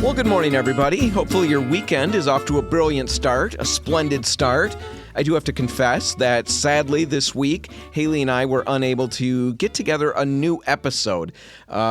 Well, good morning, everybody. Hopefully your weekend is off to a brilliant start, a splendid start. I do have to confess that sadly this week, Hailey and I were unable to get together a new episode.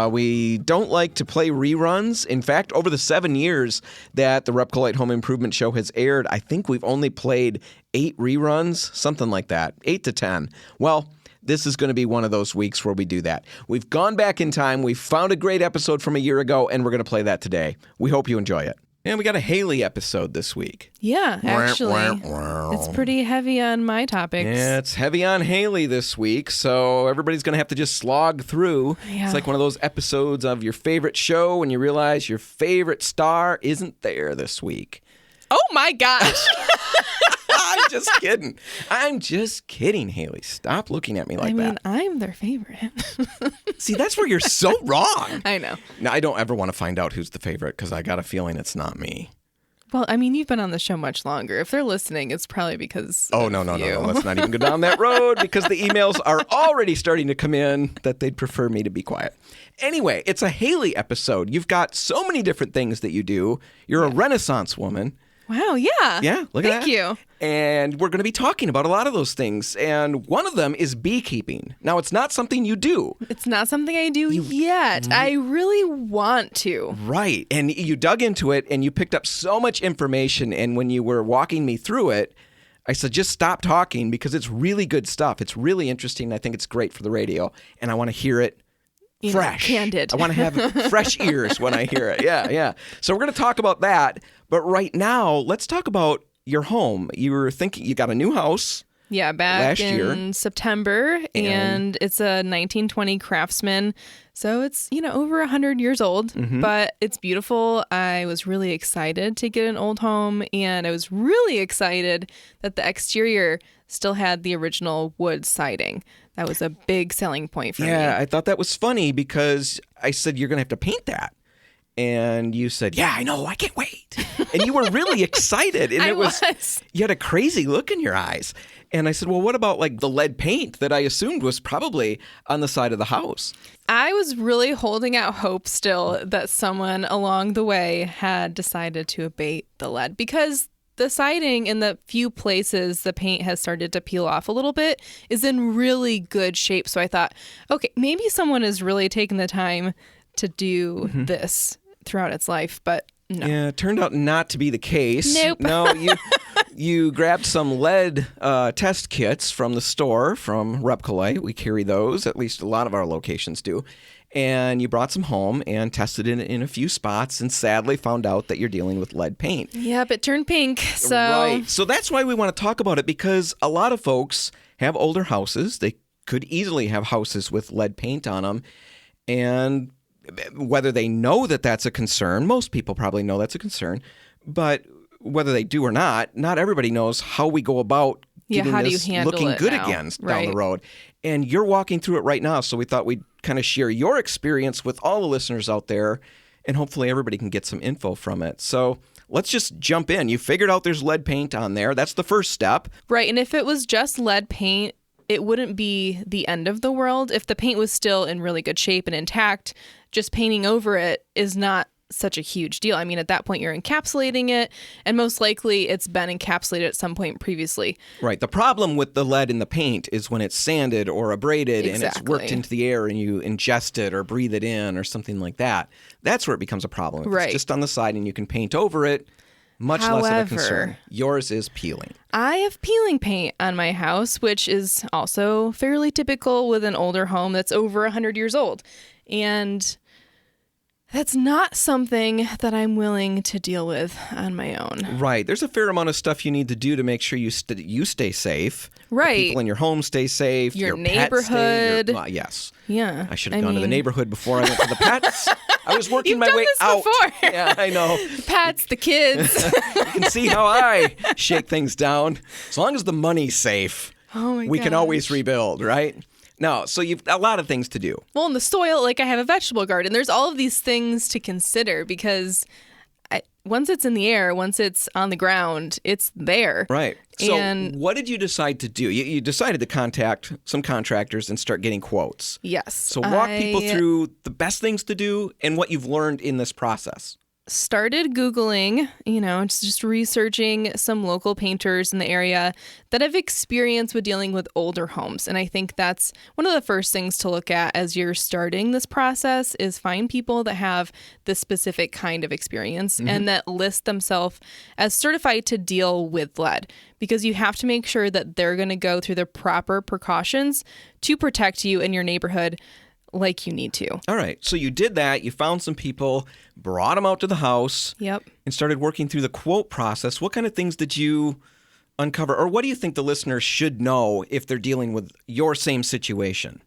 We don't like to play reruns. In fact, over the 7 years that the Repcolite Home Improvement Show has aired, I think we've only played 8 reruns, something like that, 8 to 10. Well, this is going to be one of those weeks where we do that. We've gone back in time. We've found a great episode from a year ago, and we're going to play that today. We hope you enjoy it. And we got a Hailey episode this week. Yeah, actually. It's pretty heavy on my topics. Yeah, it's heavy on Hailey this week, so everybody's going to have to just slog through. Yeah. It's like one of those episodes of your favorite show when you realize your favorite star isn't there this week. Oh, my gosh. I'm just kidding, Hailey. Stop looking at me like that. I'm their favorite. See, that's where you're so wrong. I know. Now, I don't ever want to find out who's the favorite because I got a feeling it's not me. Well, you've been on the show much longer. If they're listening, it's probably because no. Let's not even go down that road because the emails are already starting to come in that they'd prefer me to be quiet. Anyway, it's a Hailey episode. You've got so many different things that you do. You're a Renaissance woman. Wow, yeah. Yeah, look at that. Thank you. And we're going to be talking about a lot of those things. And one of them is beekeeping. Now, it's not something you do. It's not something I do yet. I really want to. Right. And you dug into it and you picked up so much information. And when you were walking me through it, I said, just stop talking because it's really good stuff. It's really interesting. I think it's great for the radio. And I want to hear it fresh. Candid. I want to have fresh ears when I hear it. Yeah. So we're going to talk about that. But right now, let's talk about your home. You were thinking you got a new house. Yeah, back in September, and it's a 1920 Craftsman. So it's, over 100 years old, but it's beautiful. I was really excited to get an old home, and I was really excited that the exterior still had the original wood siding. That was a big selling point for me. Yeah, I thought that was funny because I said, you're going to have to paint that. And you said, yeah, I know, I can't wait. And you were really excited. And I was. You had a crazy look in your eyes. And I said, well, what about like the lead paint that I assumed was probably on the side of the house? I was really holding out hope still that someone along the way had decided to abate the lead because the siding in the few places the paint has started to peel off a little bit is in really good shape. So I thought, okay, maybe someone is really taking the time to do this throughout its life, but no. Yeah, it turned out not to be the case. Nope. No, you grabbed some lead test kits from the store from Repcolite. We carry those, at least a lot of our locations do. And you brought some home and tested it in a few spots and sadly found out that you're dealing with lead paint. Yep, it turned pink. So Right. So that's why we want to talk about it because a lot of folks have older houses. They could easily have houses with lead paint on them. And whether they know that that's a concern, most people probably know that's a concern, but whether they do or not everybody knows how we go about getting how do this you handle looking it good now? again down Right. the road. And you're walking through it right now, so we thought we'd kind of share your experience with all the listeners out there, and hopefully everybody can get some info from it. So let's just jump in. You figured out there's lead paint on there. That's the first step. Right, and if it was just lead paint, it wouldn't be the end of the world. If the paint was still in really good shape and intact, just painting over it is not such a huge deal. At that point, you're encapsulating it, and most likely it's been encapsulated at some point previously. Right. The problem with the lead in the paint is when it's sanded or abraded and it's worked into the air and you ingest it or breathe it in or something like that. That's where it becomes a problem. If it's just on the side and you can paint over it, much less of a concern. Yours is peeling. I have peeling paint on my house, which is also fairly typical with an older home that's over 100 years old. And that's not something that I'm willing to deal with on my own. Right. There's a fair amount of stuff you need to do to make sure you stay safe. Right. The people in your home stay safe. Your neighborhood. Pets yes. Yeah. I should have gone to the neighborhood before I went to the pets. I was working my way out. Before. Yeah, I know. The pets, the kids. You can see how I shake things down. As long as the money's safe, we can always rebuild, right? No, so you've a lot of things to do. Well, in the soil, like I have a vegetable garden. There's all of these things to consider because once it's in the air, once it's on the ground, it's there. Right. So what did you decide to do? You decided to contact some contractors and start getting quotes. Yes. So walk people through the best things to do and what you've learned in this process. started Googling, just researching some local painters in the area that have experience with dealing with older homes. And I think that's one of the first things to look at as you're starting this process is find people that have this specific kind of experience and that list themselves as certified to deal with lead, because you have to make sure that they're going to go through the proper precautions to protect you and your neighborhood like you need to. All right. So you did that. You found some people, brought them out to the house, Yep. and started working through the quote process. What kind of things did you uncover? Or what do you think the listeners should know if they're dealing with your same situation?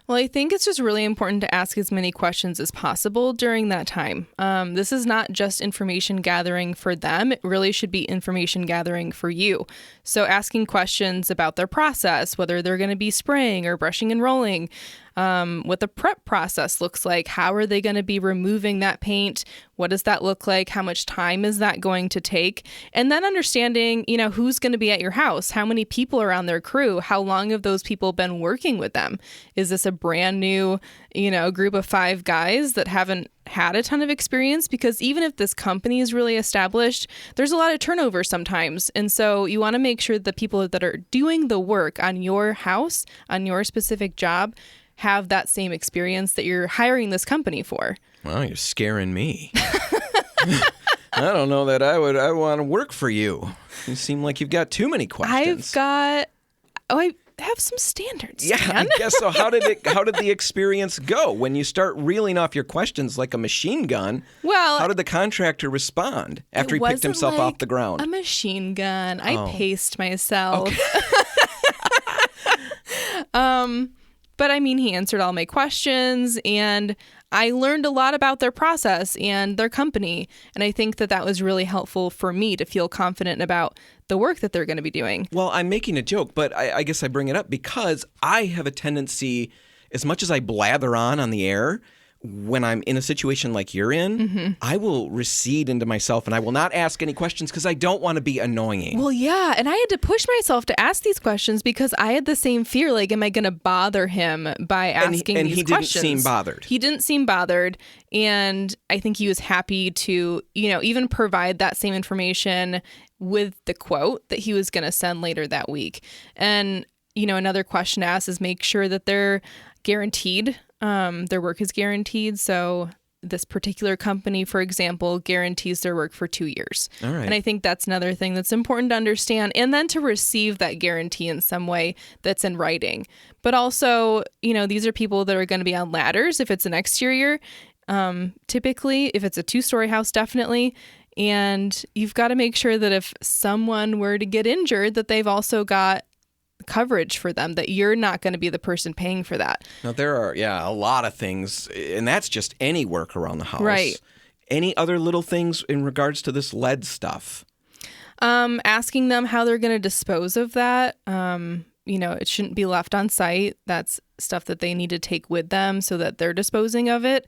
Well, I think it's just really important to ask as many questions as possible during that time. This is not just information gathering for them. It really should be information gathering for you. So asking questions about their process, whether they're going to be spraying or brushing and rolling, what the prep process looks like. How are they going to be removing that paint? What does that look like? How much time is that going to take? And then understanding, who's going to be at your house? How many people are on their crew? How long have those people been working with them? Is this a brand new, group of 5 guys that haven't had a ton of experience? Because even if this company is really established, there's a lot of turnover sometimes. And so you want to make sure the people that are doing the work on your house, on your specific job, have that same experience that you're hiring this company for. Well, you're scaring me. I don't know that I want to work for you. You seem like you've got too many questions. I have some standards. Yeah, Dan. I guess so. How did the experience go when you start reeling off your questions like a machine gun? Well, how did the contractor respond after he picked himself off the ground? A machine gun. I paced myself. Okay. But he answered all my questions, and I learned a lot about their process and their company. And I think that was really helpful for me to feel confident about the work that they're going to be doing. Well, I'm making a joke, but I guess I bring it up because I have a tendency, as much as I blather on the air, when I'm in a situation like you're in, I will recede into myself and I will not ask any questions because I don't want to be annoying. Well, yeah. And I had to push myself to ask these questions because I had the same fear. Like, am I going to bother him by asking these questions? And he didn't seem bothered. He didn't seem bothered. And I think he was happy to, even provide that same information with the quote that he was going to send later that week. And, another question asked is make sure that they're guaranteed. Their work is guaranteed. So this particular company, for example, guarantees their work for 2 years. All right. And I think that's another thing that's important to understand. And then to receive that guarantee in some way that's in writing. But also, these are people that are going to be on ladders if it's an exterior. Typically, if it's a 2-story house, definitely. And you've got to make sure that if someone were to get injured, that they've also got coverage for them, that you're not going to be the person paying for that. Now, there are, a lot of things, and that's just any work around the house. Right. Any other little things in regards to this lead stuff? Asking them how they're going to dispose of that. It shouldn't be left on site. That's stuff that they need to take with them so that they're disposing of it.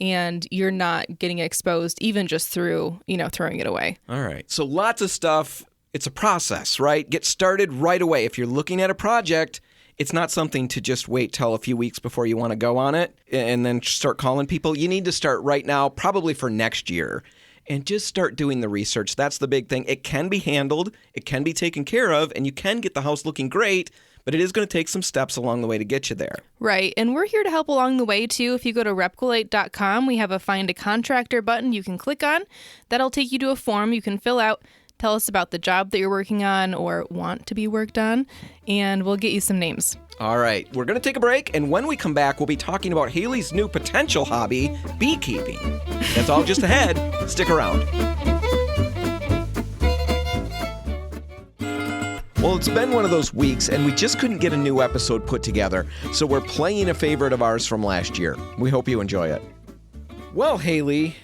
And you're not getting exposed even just through, throwing it away. All right. So lots of stuff. It's a process, right? Get started right away. If you're looking at a project, it's not something to just wait till a few weeks before you want to go on it and then start calling people. You need to start right now, probably for next year, and just start doing the research. That's the big thing. It can be handled, it can be taken care of, and you can get the house looking great, but it is going to take some steps along the way to get you there. Right. And we're here to help along the way, too. If you go to repcolite.com, we have a Find a Contractor button you can click on. That'll take you to a form you can fill out. Tell us about the job that you're working on or want to be worked on, and we'll get you some names. All right, we're going to take a break, and when we come back, we'll be talking about Hailey's new potential hobby, beekeeping. That's all just ahead. Stick around. Well, it's been one of those weeks, and we just couldn't get a new episode put together, so we're playing a favorite of ours from last year. We hope you enjoy it. Well, Hailey...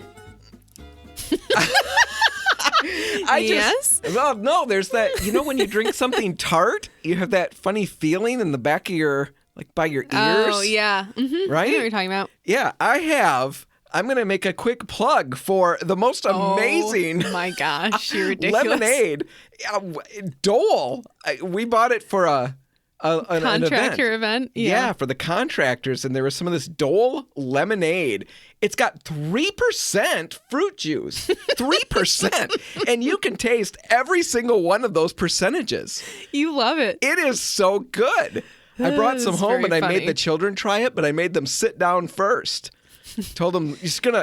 Well, no, there's that, when you drink something tart, you have that funny feeling in the back of your, by your ears. Oh, yeah. Mm-hmm. Right? I know what you're talking about. Yeah, I'm going to make a quick plug for the most amazing... Oh, my gosh, you're ridiculous. Lemonade. Dole. We bought it for a an contractor event. Yeah, for the contractors. And there was some of this Dole lemonade. It's got 3% fruit juice. 3%. And you can taste every single one of those percentages. You love it. It is so good. I brought some home and I made the children try it, but I made them sit down first. Told them,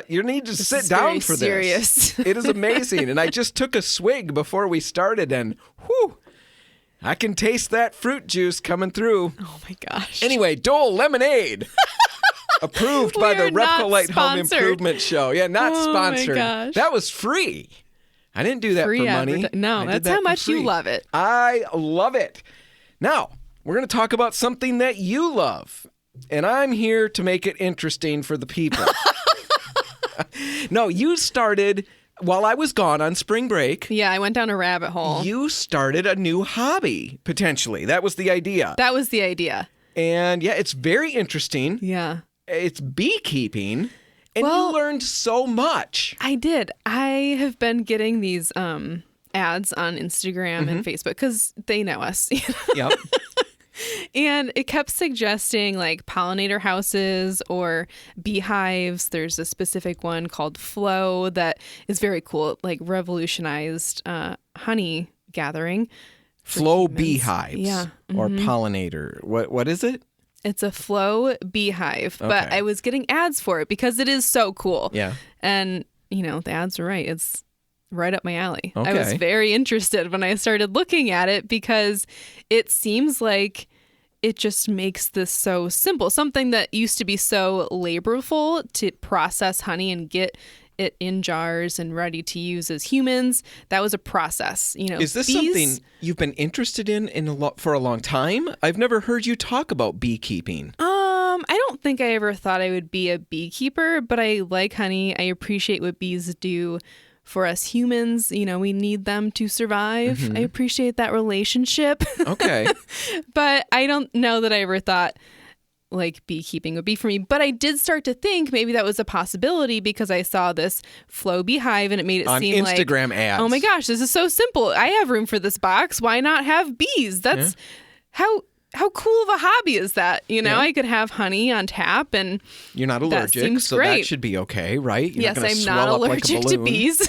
you need to sit down for serious. this. It is amazing. And I just took a swig before we started and whew, I can taste that fruit juice coming through. Oh my gosh. Anyway, Dole lemonade. Approved by the Repcolite Home Improvement Show. Yeah, not sponsored. My gosh. That was free. I didn't do that for money. No, that's how much you love it. I love it. Now, we're going to talk about something that you love. And I'm here to make it interesting for the people. No, you started while I was gone on spring break. Yeah, I went down a rabbit hole. You started a new hobby, potentially. That was the idea. That was the idea. And yeah, it's very interesting. Yeah. It's beekeeping. And you learned so much. I did. I have been getting these ads on Instagram and Facebook because they know us. You know? Yep. And it kept suggesting like pollinator houses or beehives. There's a specific one called Flow that is very cool. It like revolutionized honey gathering. Flow beehives. Yeah. Or pollinator. What is it? It's a Flow beehive. But I was getting ads for it because it is so cool. Yeah. And, you know, the ads are right. It's right up my alley. Okay. I was very interested when I started looking at it because it seems like it just makes this so simple. Something that used to be so laborful to process honey and get it in jars and ready to use as humans. That was a process. You know, is this something you've been interested in for a long time? I've never heard you talk about beekeeping. I don't think I ever thought I would be a beekeeper, but I like honey. I appreciate what bees do for us humans. You know, we need them to survive. I appreciate that relationship. Okay. But I don't know that I ever thought like beekeeping would be for me. But I did start to think maybe that was a possibility because I saw this Flow beehive and it made it seem like Instagram ads. Oh my gosh, this is so simple. I have room for this box. Why not have bees? That's how cool of a hobby is that? You know, I could have honey on tap and you're not allergic, so great. that should be okay, right? You're yes, I'm not allergic to bees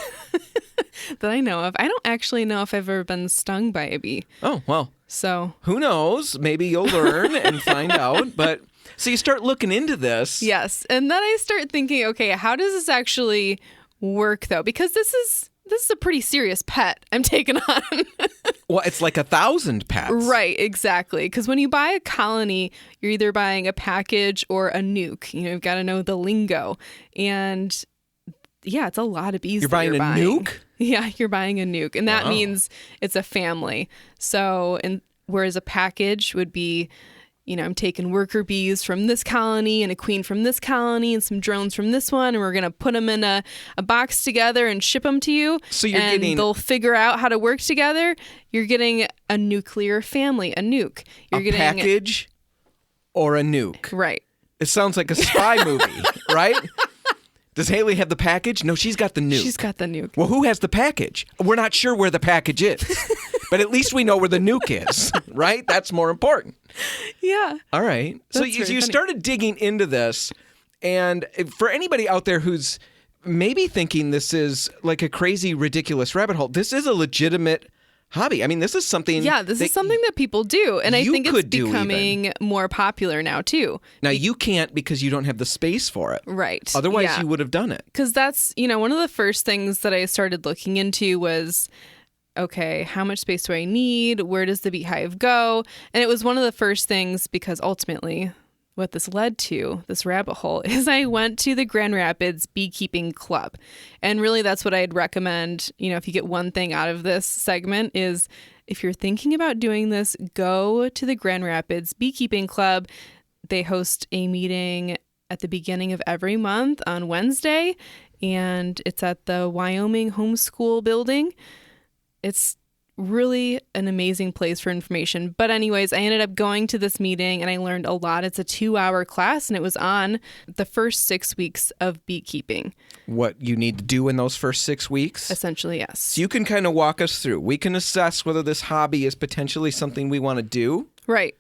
that I know of. I don't actually know if I've ever been stung by a bee. Oh, well. So who knows? Maybe you'll learn and find out. But so you start looking into this. Yes. And then I start thinking, okay, how does this actually work though? Because this is a pretty serious pet I'm taking on. Well, it's like 1,000 pets. Right, exactly. Because when you buy a colony, you're either buying a package or a nuke. You know, you've got to know the lingo. And yeah, it's a lot of bees. You're buying a nuke? Yeah, you're buying a nuke. And that means it's a family. So, whereas a package would be, you know, I'm taking worker bees from this colony and a queen from this colony and some drones from this one, and we're going to put them in a box together and ship them to you. So you're and getting... they'll figure out how to work together. You're getting a nuclear family, a nuke. You're getting a package or a nuke. Right. It sounds like a spy movie, right? Does Hailey have the package? No, she's got the nuke. She's got the nuke. Well, who has the package? We're not sure where the package is. But at least we know where the nuke is, right? That's more important. Yeah. All right. So you started digging into this. And for anybody out there who's maybe thinking this is like a crazy, ridiculous rabbit hole, this is a legitimate hobby. I mean, this is something... Yeah, this is something that people do. And I think it's becoming more popular now, too. Now, you can't because you don't have the space for it. Right. Otherwise, you would have done it. Because that's, you know, one of the first things that I started looking into was... okay, how much space do I need? Where does the beehive go? And it was one of the first things because ultimately what this led to, this rabbit hole, is I went to the Grand Rapids Beekeeping Club. And really that's what I'd recommend, you know, if you get one thing out of this segment is if you're thinking about doing this, go to the Grand Rapids Beekeeping Club. They host a meeting at the beginning of every month on Wednesday, and it's at the Wyoming Homeschool Building. It's really an amazing place for information. But anyways, I ended up going to this meeting and I learned a lot. It's a 2-hour class and it was on the first 6 weeks of beekeeping. What you need to do in those first 6 weeks? Essentially, yes. So you can kind of walk us through. We can assess whether this hobby is potentially something we want to do. Right.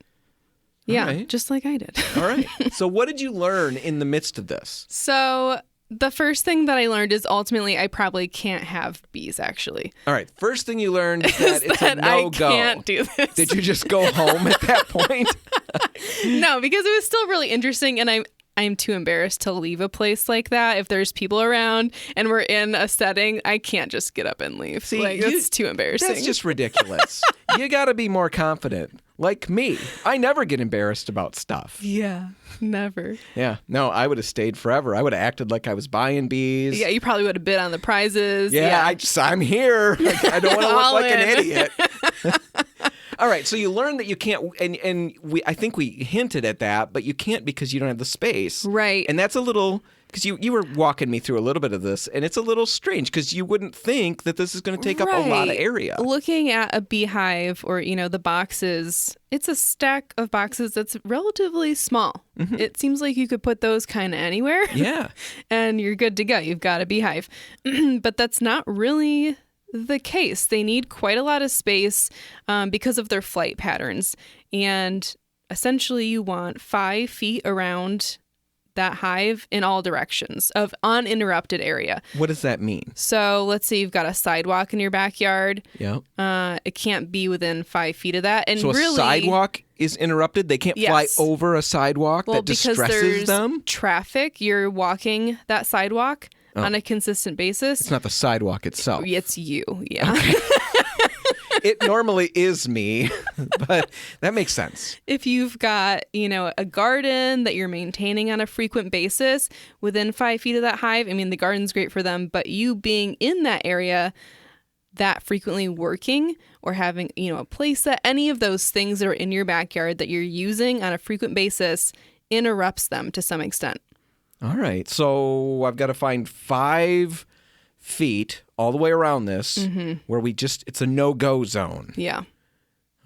Yeah, All right. just like I did. All right. So what did you learn in the midst of this? So the first thing that I learned is ultimately I probably can't have bees, actually. All right. First thing you learned is that it's a no-go. I can't do this. Did you just go home at that point? No, because it was still really interesting, and I'm too embarrassed to leave a place like that. If there's people around and we're in a setting, I can't just get up and leave. See, it's too embarrassing. That's just ridiculous. You got to be more confident. Like me. I never get embarrassed about stuff. Yeah, never. Yeah. No, I would have stayed forever. I would have acted like I was buying bees. Yeah, you probably would have bid on the prizes. Yeah. I'm here. I don't want to look like an idiot. All right, so you learned that you can't, and I think we hinted at that, but you can't because you don't have the space. Right. And that's a little, because you were walking me through a little bit of this, and it's a little strange because you wouldn't think that this is going to take up a lot of area. Looking at a beehive or, the boxes, it's a stack of boxes that's relatively small. Mm-hmm. It seems like you could put those kind of anywhere. Yeah. And you're good to go. You've got a beehive. But that's not really the case. They need quite a lot of space because of their flight patterns. And essentially you want 5 feet around that hive in all directions of uninterrupted area. What does that mean? So let's say you've got a sidewalk in your backyard. Yep. It can't be within 5 feet of that. And so really, a sidewalk is interrupted? They can't fly over a sidewalk that distresses them? Traffic. You're walking that sidewalk on a consistent basis. It's not the sidewalk itself. It's you, yeah. Okay. It normally is me, but that makes sense. If you've got, a garden that you're maintaining on a frequent basis within 5 feet of that hive, I mean, the garden's great for them, but you being in that area that frequently working or having, a place that any of those things that are in your backyard that you're using on a frequent basis interrupts them to some extent. All right. So I've got to find 5 feet all the way around this where it's a no-go zone. Yeah.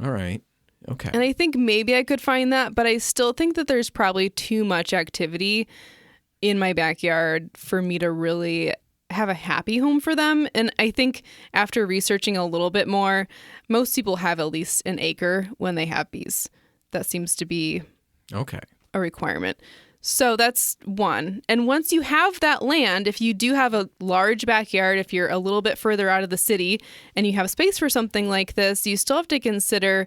All right. Okay. And I think maybe I could find that, but I still think that there's probably too much activity in my backyard for me to really have a happy home for them. And I think after researching a little bit more, most people have at least an acre when they have bees. That seems to be a requirement. So that's one. And once you have that land, if you do have a large backyard, if you're a little bit further out of the city and you have space for something like this, you still have to consider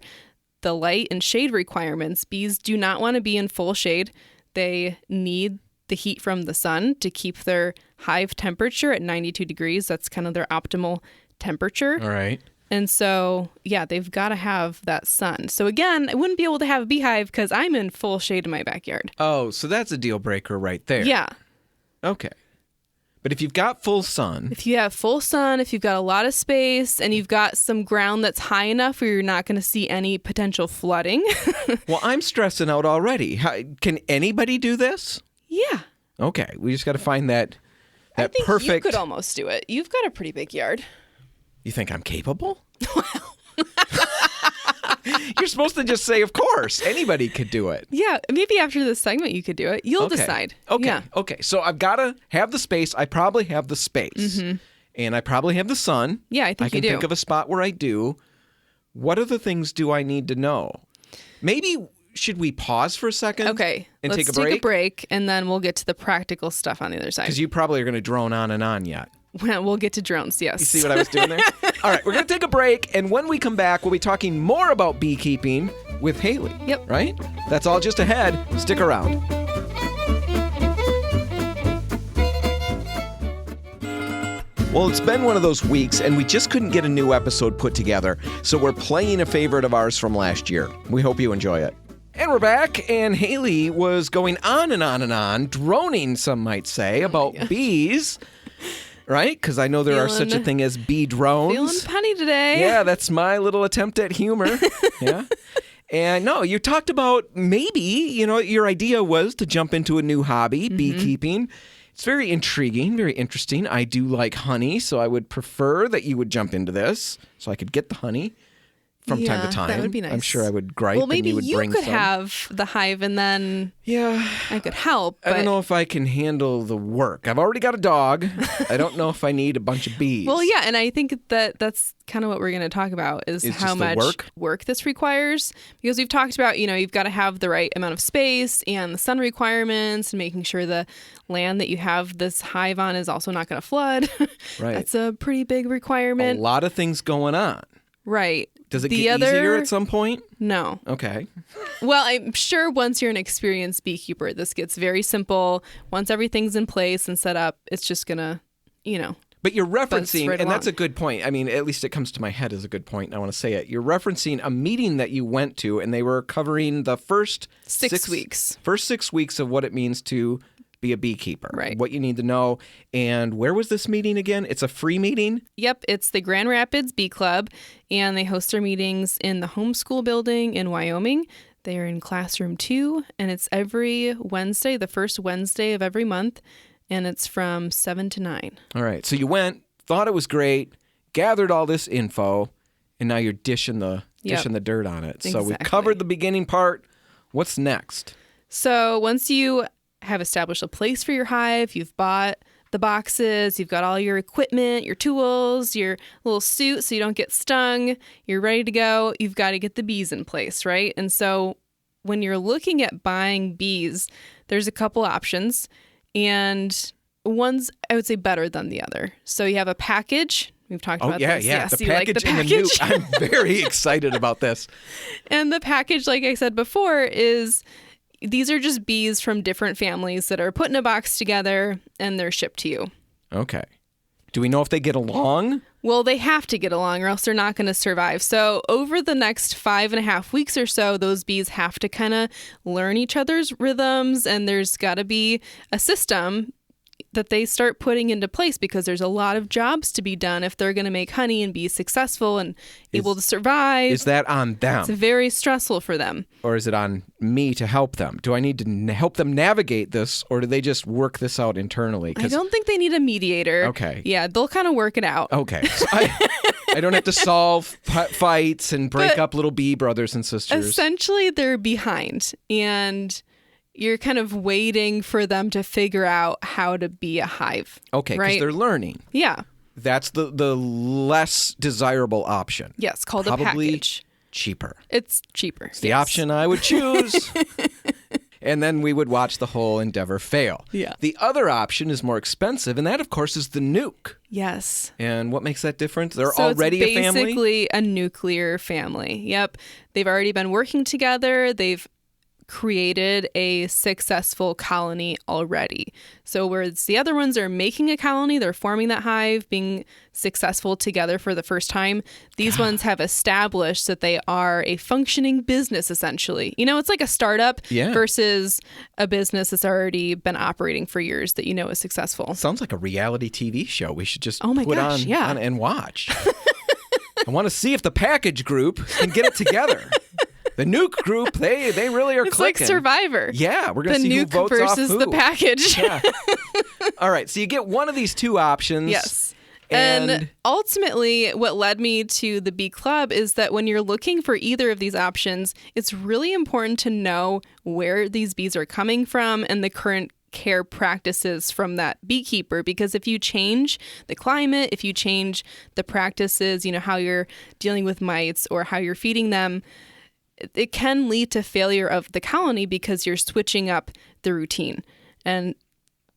the light and shade requirements. Bees do not want to be in full shade. They need the heat from the sun to keep their hive temperature at 92 degrees. That's kind of their optimal temperature. All right. And so, yeah, they've got to have that sun. So again, I wouldn't be able to have a beehive because I'm in full shade in my backyard. Oh, so that's a deal breaker right there. Yeah. Okay. But if you've got full sun... If you have full sun, if you've got a lot of space, and you've got some ground that's high enough where you're not going to see any potential flooding... Well, I'm stressing out already. Can anybody do this? Yeah. Okay. We just got to find that I think perfect... you could almost do it. You've got a pretty big yard. You think I'm capable? You're supposed to just say, of course, anybody could do it. Yeah, maybe after this segment you could do it. You'll decide. Okay, yeah. Okay. So I've got to have the space. I probably have the space. Mm-hmm. And I probably have the sun. Yeah, I think I can think of a spot where I do. What other things do I need to know? Maybe should we pause for a second? Okay. And let's take a break? Take a break, and then we'll get to the practical stuff on the other side. Because you probably are going to drone on and on yet. We'll get to drones, yes. You see what I was doing there? All right, we're going to take a break, and when we come back, we'll be talking more about beekeeping with Hailey. Yep. Right? That's all just ahead. Stick around. Well, it's been one of those weeks, and we just couldn't get a new episode put together, so we're playing a favorite of ours from last year. We hope you enjoy it. And we're back, and Hailey was going on and on and on, droning, some might say, about bees. Right? Because I know there are such a thing as bee drones. Feeling punny today. Yeah, that's my little attempt at humor. Yeah. And no, you talked about maybe, your idea was to jump into a new hobby, beekeeping. It's very intriguing, very interesting. I do like honey, so I would prefer that you would jump into this so I could get the honey from time to time. That would be nice. I'm sure I would gripe Well, maybe and you would bring could some. have the hive and then I could help. I don't know if I can handle the work. I've already got a dog. I don't know if I need a bunch of bees. Well, yeah, and I think that's kind of what we're going to talk about is how much work this requires. Because we've talked about, you've got to have the right amount of space and the sun requirements and making sure the land that you have this hive on is also not going to flood. Right. That's a pretty big requirement. A lot of things going on. Right. Does it get easier at some point? No. Okay. Well, I'm sure once you're an experienced beekeeper, this gets very simple. Once everything's in place and set up, it's just going to, But you're referencing, right and that's along. a good point. I mean, at least it comes to my head as a good point. And I want to say it. You're referencing a meeting that you went to, and they were covering the first 6 weeks. First 6 weeks of what it means to be a beekeeper. Right. What you need to know. And where was this meeting again? It's a free meeting? Yep, it's the Grand Rapids Bee Club, and they host their meetings in the homeschool building in Wyoming. They are in classroom 2, and it's every Wednesday, the first Wednesday of every month, and it's from 7 to 9. All right. So you went, thought it was great, gathered all this info, and now you're dishing the dirt on it. So we Exactly. covered the beginning part. What's next? So once you have established a place for your hive, you've bought the boxes, you've got all your equipment, your tools, your little suit so you don't get stung, you're ready to go, you've got to get the bees in place, right? And so when you're looking at buying bees, there's a couple options, and one's, I would say, better than the other. So you have a package. We've talked about this. Yeah. Yes, The you like package the and the package. nuke. I'm very excited about this. And the package, like I said before, is these are just bees from different families that are put in a box together and they're shipped to you. Okay. Do we know if they get along? Well, they have to get along or else they're not going to survive. So over the next 5.5 weeks or so, those bees have to kind of learn each other's rhythms, and there's got to be a system that they start putting into place because there's a lot of jobs to be done if they're going to make honey and be successful and able to survive. Is that on them? It's very stressful for them. Or is it on me to help them? Do I need to help them navigate this, or do they just work this out internally? I don't think they need a mediator. Okay. Yeah, they'll kind of work it out. Okay. So I don't have to solve fights and break up little bee brothers and sisters. Essentially, they're behind, and you're kind of waiting for them to figure out how to be a hive. Okay, because right? they're learning. Yeah. That's the less desirable option. Yes, called Probably a package. Cheaper. It's cheaper. It's the option I would choose. And then we would watch the whole endeavor fail. Yeah. The other option is more expensive, and that, of course, is the nuke. Yes. And what makes that different? They're So already it's a family? basically a nuclear family. Yep. They've already been working together. They've created a successful colony already. So whereas the other ones are making a colony, they're forming that hive, being successful together for the first time, these ones have established that they are a functioning business, essentially. It's like a startup versus a business that's already been operating for years that is successful. Sounds like a reality TV show. We should just Oh my put gosh, on, yeah. on and watch. I want to see if the package group can get it together. The nuke group, they really are It's clicking. like Survivor. Yeah, we're going to The see who nuke votes versus off who. the package. Yeah. All right, so you get one of these two options. Yes. And And ultimately, what led me to the Bee Club is that when you're looking for either of these options, it's really important to know where these bees are coming from and the current care practices from that beekeeper, because if you change the climate, if you change the practices, how you're dealing with mites or how you're feeding them, it can lead to failure of the colony because you're switching up the routine and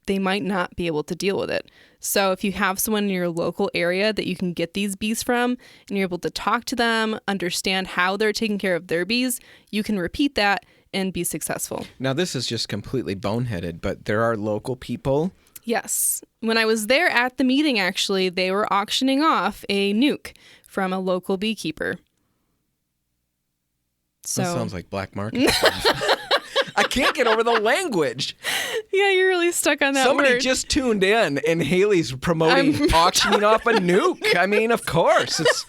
they might not be able to deal with it. So if you have someone in your local area that you can get these bees from and you're able to talk to them, understand how they're taking care of their bees, you can repeat that and be successful. now this is just completely boneheaded, but there are local people. Yes. When I was there at the meeting, actually, they were auctioning off a nuke from a local beekeeper. So That sounds like black market. I can't get over the language. yeah, you're really stuck on that Somebody word. just tuned in, and Hailey's promoting auctioning off a nuke. I mean, of course. It's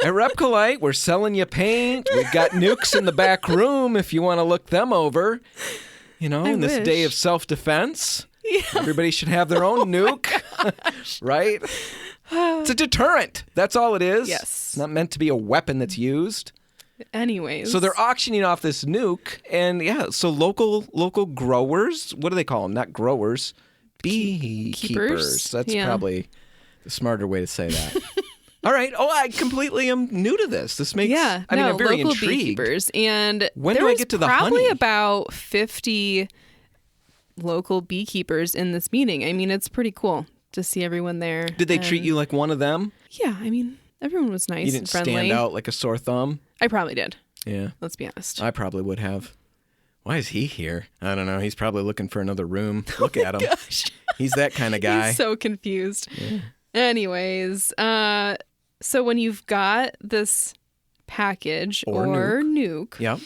at Repcolite, we're selling you paint. We've got nukes in the back room if you want to look them over. In this day of self-defense, everybody should have their own nuke, right? It's a deterrent. That's all it is. Yes. It's not meant to be a weapon that's used. Anyways. So they're auctioning off this nuke, and so local growers, what do they call them? Not growers, beekeepers. That's probably the smarter way to say that. All right. Oh, I completely am new to this. This makes I'm very local intrigued. Beekeepers. And when do I get to the honey? Probably about 50 local beekeepers in this meeting. I mean, it's pretty cool to see everyone there. Did they treat you like one of them? Yeah, I mean, everyone was nice and friendly. You didn't stand out like a sore thumb? I probably did. Yeah. Let's be honest. I probably would have. Why is he here? I don't know. He's probably looking for another room. Look at him. Gosh. He's that kind of guy. He's so confused. Yeah. Anyways, so when you've got this package or nuke, yep.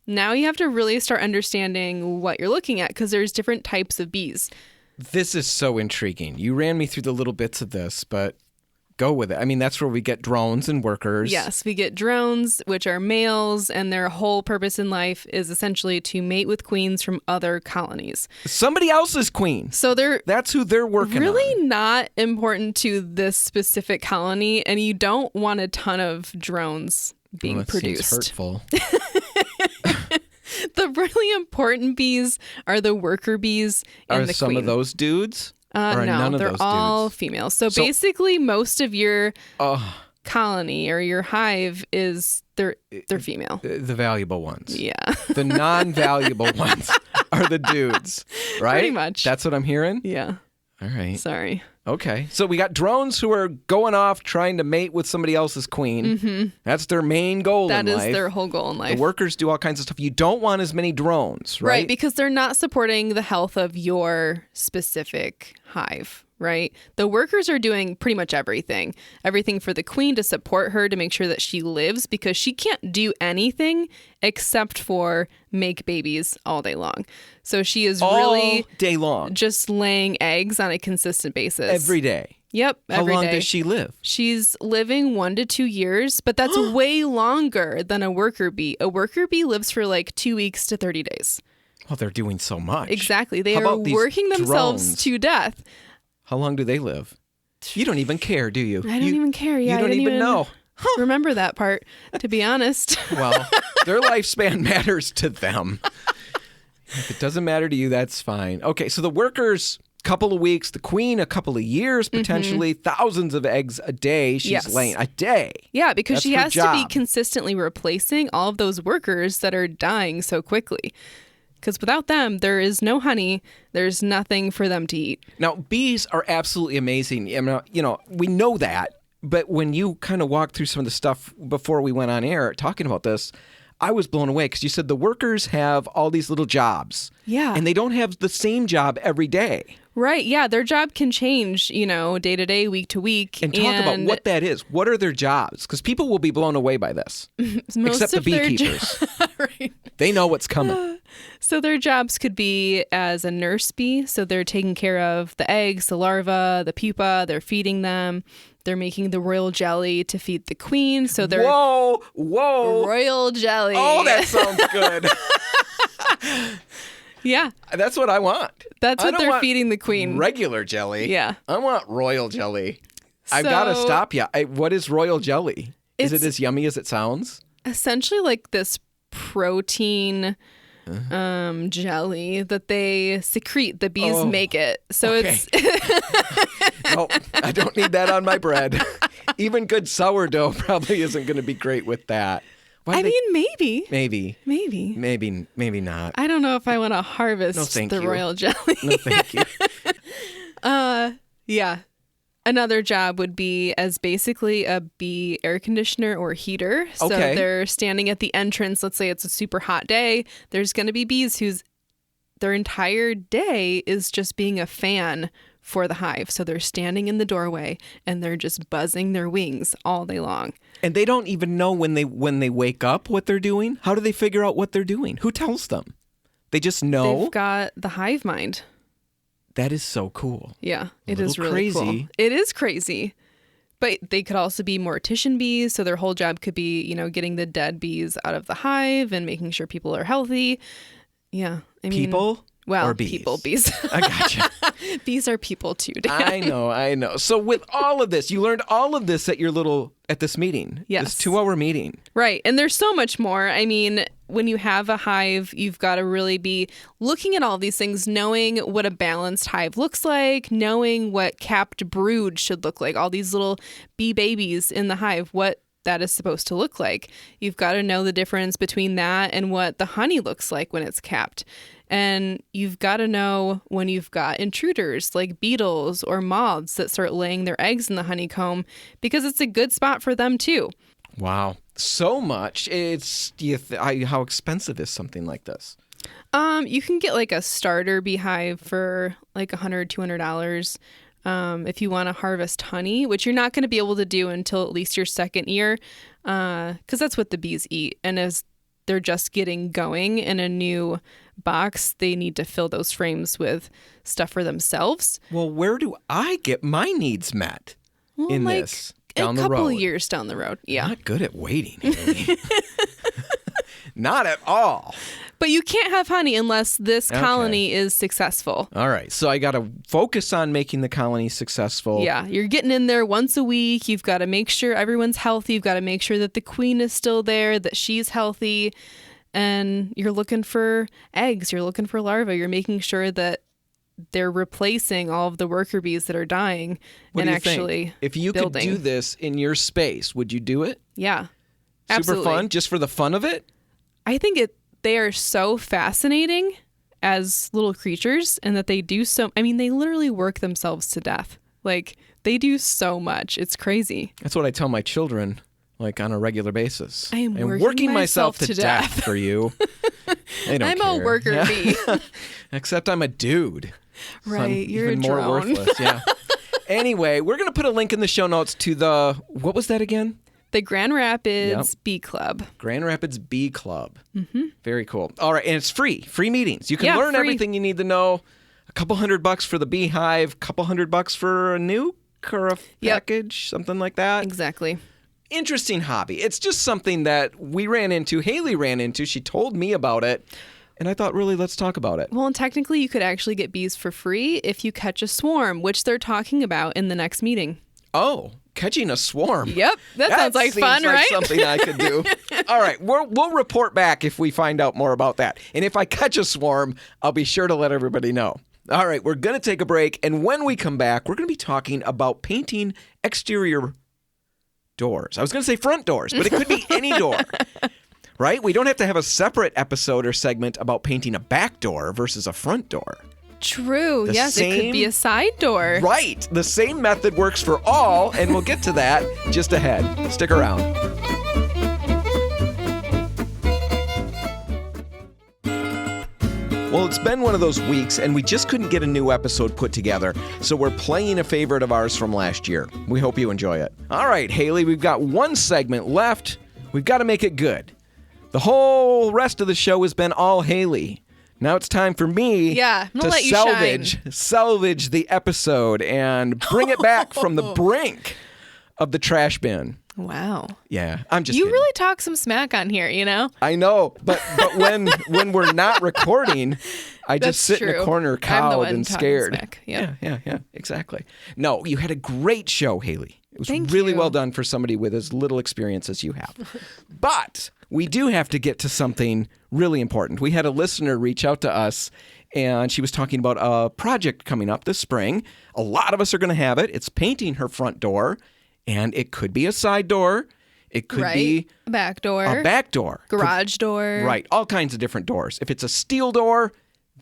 Now you have to really start understanding what you're looking at because there's different types of bees. This is so intriguing. You ran me through the little bits of this, but go with it. I mean, that's where we get drones and workers. Yes, we get drones, which are males, and their whole purpose in life is essentially to mate with queens from other colonies. Somebody else's queen. So that's who they're working really on. Not important to this specific colony, and you don't want a ton of drones being produced. Seems hurtful. The really important bees are the worker bees and the queen. Are some of those dudes? No, they're all females. So basically, most of your colony or your hive they're female. The valuable ones. Yeah. The non-valuable ones are the dudes, right? Pretty much. That's what I'm hearing? Yeah. All right. Sorry. Okay. So we got drones who are going off trying to mate with somebody else's queen. Mm-hmm. That's their main goal in life. That is their whole goal in life. The workers do all kinds of stuff. You don't want as many drones, right? Right, because they're not supporting the health of your specific hive, right? The workers are doing pretty much everything. Everything for the queen to support her to make sure that she lives because she can't do anything except for make babies all day long. So she is really day long just laying eggs on a consistent basis. Every day. Yep. How long does she live? She's living 1 to 2 years, but that's way longer than a worker bee. A worker bee lives for like 2 weeks to 30 days. Well, they're doing so much. Exactly. They are working themselves to death. How long do they live? You don't even care, do you? I don't even care. Yeah, you don't even know. Remember that part, to be honest. Well, their lifespan matters to them. If it doesn't matter to you, that's fine. Okay, so the workers, couple of weeks, the queen, a couple of years, potentially thousands of eggs a day she's laying. A day. Yeah, because she has to be consistently replacing all of those workers that are dying so quickly. Because without them, there is no honey. There's nothing for them to eat. Now, bees are absolutely amazing. I mean, we know that. But when you kind of walked through some of the stuff before we went on air talking about this, I was blown away because you said the workers have all these little jobs. Yeah. And they don't have the same job every day. Right. Yeah. Their job can change, day to day, week to week. And talk about what that is. What are their jobs? Because people will be blown away by this. Except the beekeepers. Right. They know what's coming. So their jobs could be as a nurse bee. So they're taking care of the eggs, the larvae, the pupa. They're feeding them. They're making the royal jelly to feed the queen. So they're whoa, royal jelly. Oh, that sounds good. Yeah. That's what I want. That's what they're feeding the queen. Regular jelly. Yeah. I want royal jelly. I've got to stop you. What is royal jelly? Is it as yummy as it sounds? Essentially like this protein jelly that they secrete. The bees make it. So it's... No, I don't need that on my bread. Even good sourdough probably isn't going to be great with that. Maybe. Maybe not. I don't know if I want to harvest royal jelly. No, thank you. Yeah. Another job would be as basically a bee air conditioner or heater. So they're standing at the entrance. Let's say it's a super hot day. There's going to be bees whose their entire day is just being a fan for the hive. So they're standing in the doorway and they're just buzzing their wings all day long. And they don't even know when they wake up what they're doing. How do they figure out what they're doing? Who tells them? They just know. They've got the hive mind. That is so cool. Yeah, it is really cool. It is crazy. But they could also be mortician bees. So their whole job could be, getting the dead bees out of the hive and making sure people are healthy. Yeah. Well, or bees? People, bees. I gotcha. Bees are people too, Dan. I know. So with all of this, you learned all of this at this meeting. Yes. This 2-hour meeting. Right. And there's so much more. I mean, when you have a hive, you've got to really be looking at all these things, knowing what a balanced hive looks like, knowing what capped brood should look like, all these little bee babies in the hive, what that is supposed to look like. You've got to know the difference between that and what the honey looks like when it's capped. And you've got to know when you've got intruders like beetles or moths that start laying their eggs in the honeycomb, because it's a good spot for them too. Wow. So much. How expensive is something like this? You can get like a starter beehive for like $100, $200. If you want to harvest honey, which you're not going to be able to do until at least your second year, because that's what the bees eat. And as they're just getting going in a new box, they need to fill those frames with stuff for themselves. Well, where do I get my needs met in like this? Down the a road. couple years down the road. Yeah. Not good at waiting, Hailey. Not at all. But you can't have honey unless this colony is successful. All right. So I got to focus on making the colony successful. Yeah. You're getting in there once a week. You've got to make sure everyone's healthy. You've got to make sure that the queen is still there, that she's healthy. And you're looking for eggs. You're looking for larvae. You're making sure that they're replacing all of the worker bees that are dying What and do you actually think? If you building. could do this in your space, would you do it? Yeah. Absolutely. Super fun, just for the fun of it? I think they are so fascinating as little creatures, and that they do they literally work themselves to death. Like, they do so much. It's crazy. That's what I tell my children, like, on a regular basis. I am working myself to death for you. They don't I'm care. a worker bee. Except I'm a dude. So I'm Right, you're even a more drone. worthless. Yeah. Anyway, we're going to put a link in the show notes to what was that again? The Grand Rapids Bee Club. Grand Rapids Bee Club. Mm-hmm. Very cool. All right, and it's free meetings. You can learn everything you need to know. A couple $100 for the beehive, couple $100 for a nuke or a package, something like that. Exactly. Interesting hobby. It's just something that we ran into. Hailey ran into. She told me about it. And I thought, really, let's talk about it. Well, and technically you could actually get bees for free if you catch a swarm, which they're talking about in the next meeting. Oh, catching a swarm. Yep. That sounds like fun, seems like right? something I could do. All right. We'll report back if we find out more about that. And if I catch a swarm, I'll be sure to let everybody know. All right. We're going to take a break. And when we come back, we're going to be talking about painting exterior doors. I was going to say front doors, but it could be any door. Right? We don't have to have a separate episode or segment about painting a back door versus a front door. True. Yes, it could be a side door. Right. The same method works for all, and we'll get to that just ahead. Stick around. Well, it's been one of those weeks, and we just couldn't get a new episode put together, so we're playing a favorite of ours from last year. We hope you enjoy it. All right, Hailey, we've got one segment left. We've got to make it good. The whole rest of the show has been all Hailey. Now it's time for me to let you salvage the episode and bring it back from the brink of the trash bin. Wow. Yeah, I'm just You kidding. really talk some smack on here, you know? I know, but when we're not recording, I just sit in a true. corner I'm the cowed one and talking scared. smack. Yep. Yeah, exactly. No, you had a great show, Hailey. It was Thank really you. well done for somebody with as little experience as you have. But we do have to get to something really important. We had a listener reach out to us, and she was talking about a project coming up this spring. A lot of us are going to have it. It's painting her front door, and it could be a side door. It could be a back door. a back door. Garage door. Right, all kinds of different doors. If it's a steel door,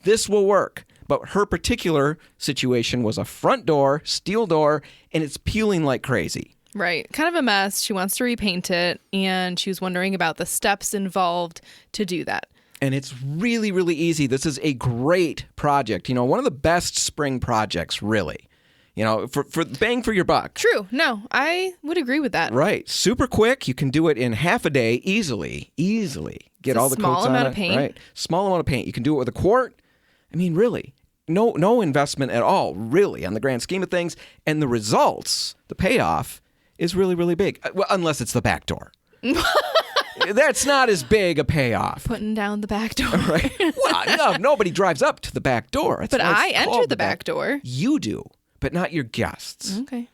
this will work. But her particular situation was a front door, steel door, and it's peeling like crazy. Right. Kind of a mess. She wants to repaint it, and she was wondering about the steps involved to do that. And it's really, really easy. This is a great project. You know, one of the best spring projects, really. You know, for bang for your buck. True. No, I would agree with that. Right. Super quick. You can do it in half a day easily. Get all the coats on it. Small amount of paint. Right. Small amount of paint. You can do it with a quart. I mean, really. No investment at all, really, on the grand scheme of things. And the results, the payoff, is really, really big. Well, unless it's the back door. That's not as big a payoff. Putting down the back door. Right? Well, no, nobody drives up to the back door. That's But why I it's enter called the back door. You do, but not your guests. Okay.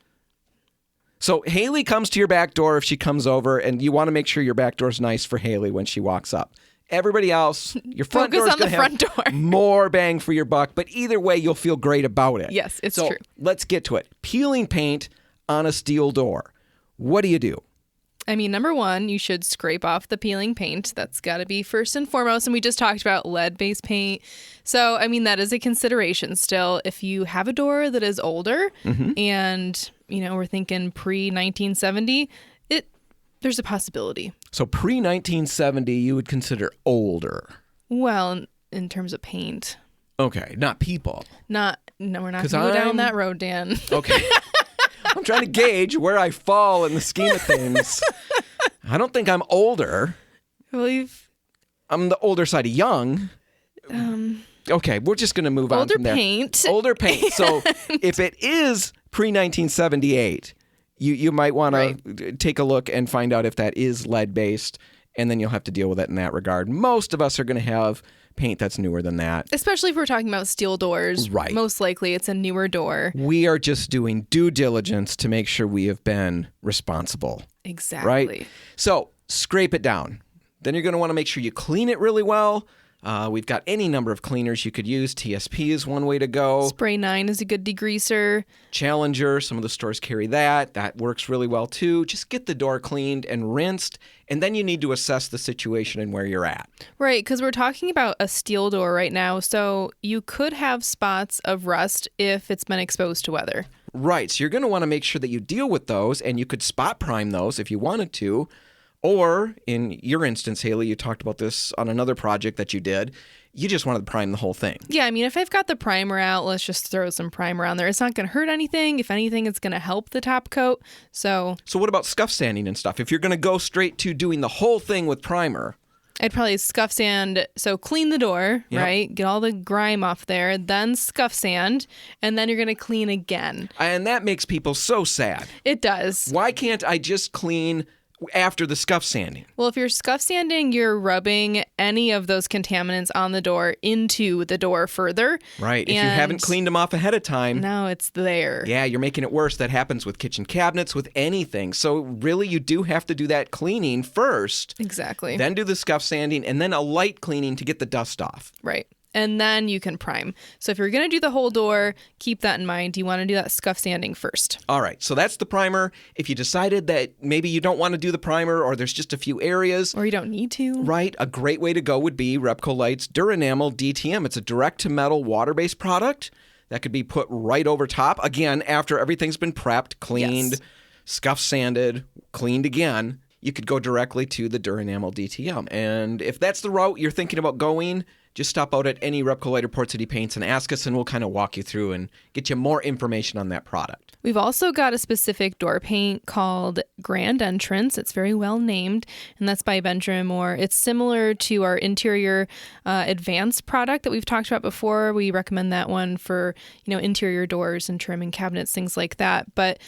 So Hailey comes to your back door if she comes over, and you want to make sure your back door's nice for Hailey when she walks up. Everybody else, your front door is going to have more bang for your buck, but either way, you'll feel great about it. Yes, it's so true. Let's get to it. Peeling paint on a steel door. What do? I mean, number one, you should scrape off the peeling paint. That's got to be first and foremost. And we just talked about lead-based paint. So, I mean, that is a consideration still. If you have a door that is older and, we're thinking pre-1970, there's a possibility. So pre-1970, you would consider older. Well, in terms of paint. Okay, not people. No, we're not going to go down that road, Dan. Okay. I'm trying to gauge where I fall in the scheme of things. I don't think I'm older. Well, I'm the older side of young. Okay, we're just going to move on from there. Older paint. So if it is pre-1978, you might want to take a look and find out if that is lead-based, and then you'll have to deal with it in that regard. Most of us are going to have paint that's newer than that. Especially if we're talking about steel doors. Right. Most likely it's a newer door. We are just doing due diligence to make sure we have been responsible. Exactly. Right? So scrape it down. Then you're going to want to make sure you clean it really well. We've got any number of cleaners you could use. TSP is one way to go. Spray 9 is a good degreaser. Challenger, some of the stores carry that. That works really well too. Just get the door cleaned and rinsed, and then you need to assess the situation and where you're at. Right, because we're talking about a steel door right now, so you could have spots of rust if it's been exposed to weather. Right, so you're going to want to make sure that you deal with those, and you could spot prime those if you wanted to. Or, in your instance, Hailey, you talked about this on another project that you did. You just wanted to prime the whole thing. Yeah, I mean, if I've got the primer out, let's just throw some primer on there. It's not going to hurt anything. If anything, it's going to help the top coat. So what about scuff sanding and stuff? If you're going to go straight to doing the whole thing with primer... I'd probably scuff sand. So clean the door, right? Get all the grime off there, then scuff sand, and then you're going to clean again. And that makes people so sad. It does. Why can't I just clean after the scuff sanding? Well, if you're scuff sanding, you're rubbing any of those contaminants on the door into the door further. Right. If you haven't cleaned them off ahead of time. No, it's there. Yeah, you're making it worse. That happens with kitchen cabinets, with anything. So really, you do have to do that cleaning first. Exactly. Then do the scuff sanding, and then a light cleaning to get the dust off. Right. And then you can prime. So if you're going to do the whole door, keep that in mind. You want to do that scuff sanding first. All right. So that's the primer. If you decided that maybe you don't want to do the primer, or there's just a few areas. Or you don't need to. Right. A great way to go would be Repcolite's Durenamel DTM. It's a direct-to-metal water-based product that could be put right over top. Again, after everything's been prepped, cleaned, scuff sanded, cleaned again. You could go directly to the Durenamel DTM. And if that's the route you're thinking about going, just stop out at any Repcolite or Port City Paints and ask us, and we'll kind of walk you through and get you more information on that product. We've also got a specific door paint called Grand Entrance. It's very well named, and that's by Benjamin Moore. It's similar to our interior advanced product that we've talked about before. We recommend that one for, interior doors and trim and cabinets, things like that. But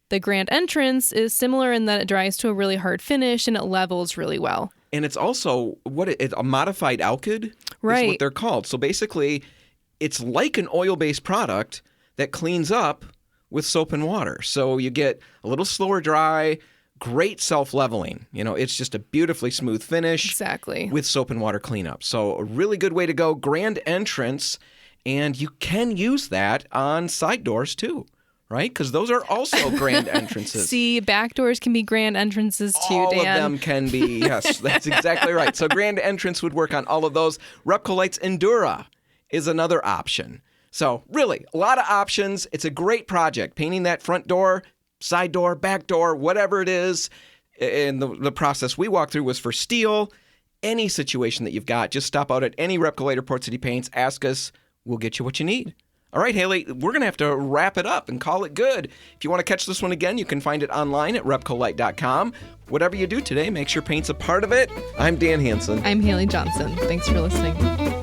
the Grand Entrance is similar in that it dries to a really hard finish and it levels really well. And it's also a modified alkyd, right, is what they're called. So basically, it's like an oil-based product that cleans up with soap and water. So you get a little slower dry, great self-leveling. It's just a beautifully smooth finish. Exactly. With soap and water cleanup. So a really good way to go. Grand Entrance, and you can use that on side doors too. Right? Because those are also grand entrances. See, back doors can be grand entrances too, all Dan. All of them can be. Yes, that's exactly right. So grand entrance would work on all of those. Repcolite's Endura is another option. So really, a lot of options. It's a great project. Painting that front door, side door, back door, whatever it is. And the process we walked through was for steel. Any situation that you've got, just stop out at any Repcolite or Port City Paints. Ask us. We'll get you what you need. All right, Hailey, we're going to have to wrap it up and call it good. If you want to catch this one again, you can find it online at repcolite.com. Whatever you do today, make sure paint's a part of it. I'm Dan Hansen. I'm Hailey Johnson. Thanks for listening.